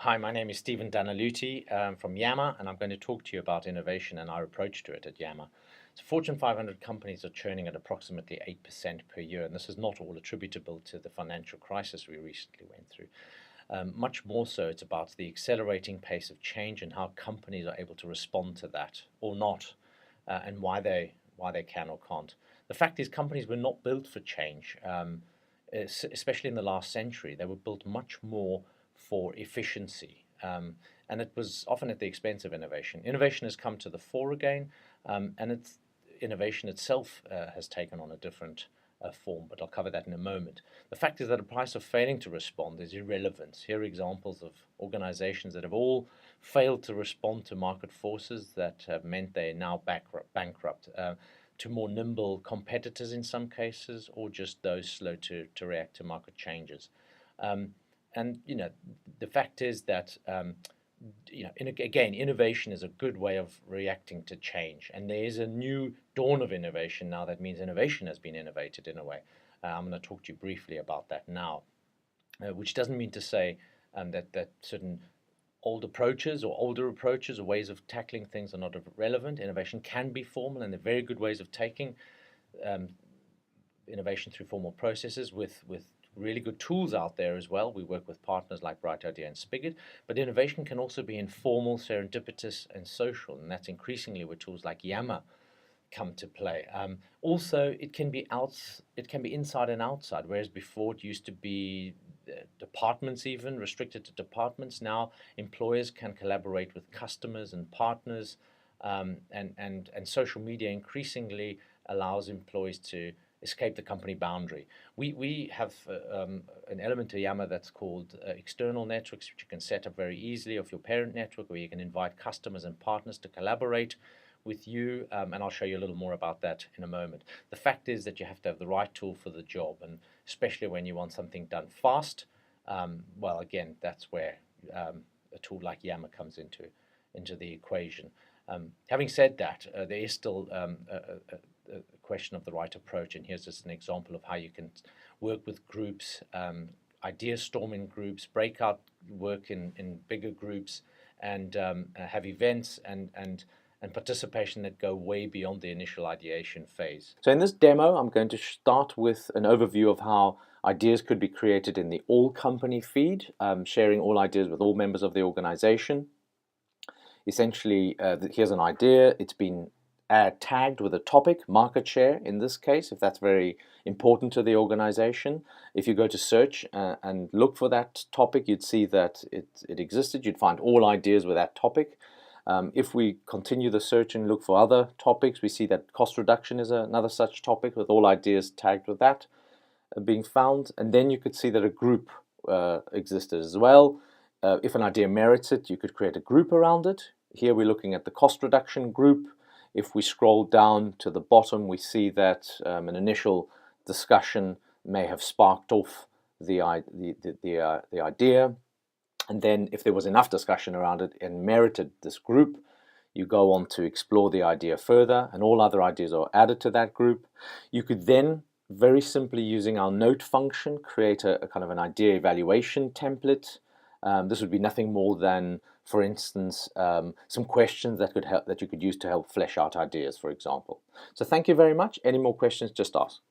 Hi, my name is Stephen Danaluti from Yammer, and I'm going to talk to you about innovation and our approach to it at Yammer. So Fortune 500 companies are churning at approximately 8% per year, and this is not all attributable to the financial crisis we recently went through. Much more so, it's about the accelerating pace of change and how companies are able to respond to that or not, and why they can or can't. The fact is, companies were not built for change, especially in the last century. They were built much more for efficiency, and it was often at the expense of innovation. Innovation has come to the fore again, and innovation itself has taken on a different form, but I'll cover that in a moment. The fact is that the price of failing to respond is irrelevance. Here are examples of organizations that have all failed to respond to market forces that have meant they are now bankrupt, to more nimble competitors in some cases, or just those slow to react to market changes. And the fact is that again, innovation is a good way of reacting to change, and there is a new dawn of innovation now. That means innovation has been innovated in a way. I'm going to talk to you briefly about that now, which doesn't mean to say that certain old approaches or older approaches or ways of tackling things are not relevant. Innovation can be formal, and there are very good ways of taking innovation through formal processes with really good tools out there as well. We work with partners like Bright Idea and Spigot, but innovation can also be informal, serendipitous, and social, and that's increasingly where tools like Yammer come to play. Also, it can be inside and outside, whereas before it used to be departments, even restricted to departments. Now employers can collaborate with customers and partners, and social media increasingly allows employees to escape the company boundary. We have an element to Yammer that's called external networks, which you can set up very easily off your parent network, where you can invite customers and partners to collaborate with you, and I'll show you a little more about that in a moment. The fact is that you have to have the right tool for the job, and especially when you want something done fast, well, again, that's where a tool like Yammer comes into the equation. Having said that, there is still a question of the right approach, and here's just an example of how you can work with groups, idea storming groups, breakout work in bigger groups, and have events and participation that go way beyond the initial ideation phase. So in this demo, I'm going to start with an overview of how ideas could be created in the all company feed, sharing all ideas with all members of the organization. Essentially, here's an idea. It's been tagged with a topic, market share in this case, if that's very important to the organization. If you go to search and look for that topic, you'd see that it existed. You'd find all ideas with that topic. If we continue the search and look for other topics, we see that cost reduction is another such topic with all ideas tagged with that being found. And then you could see that a group existed as well. If an idea merits it, you could create a group around it. Here we're looking at the cost reduction group. If we scroll down to the bottom, we see that an initial discussion may have sparked off the idea. And then if there was enough discussion around it and merited this group, you go on to explore the idea further, and all other ideas are added to that group. You could then, very simply using our note function, create a kind of an idea evaluation template. This would be nothing more than, for instance, some questions that you could use to help flesh out ideas, for example. So thank you very much. Any more questions, just ask.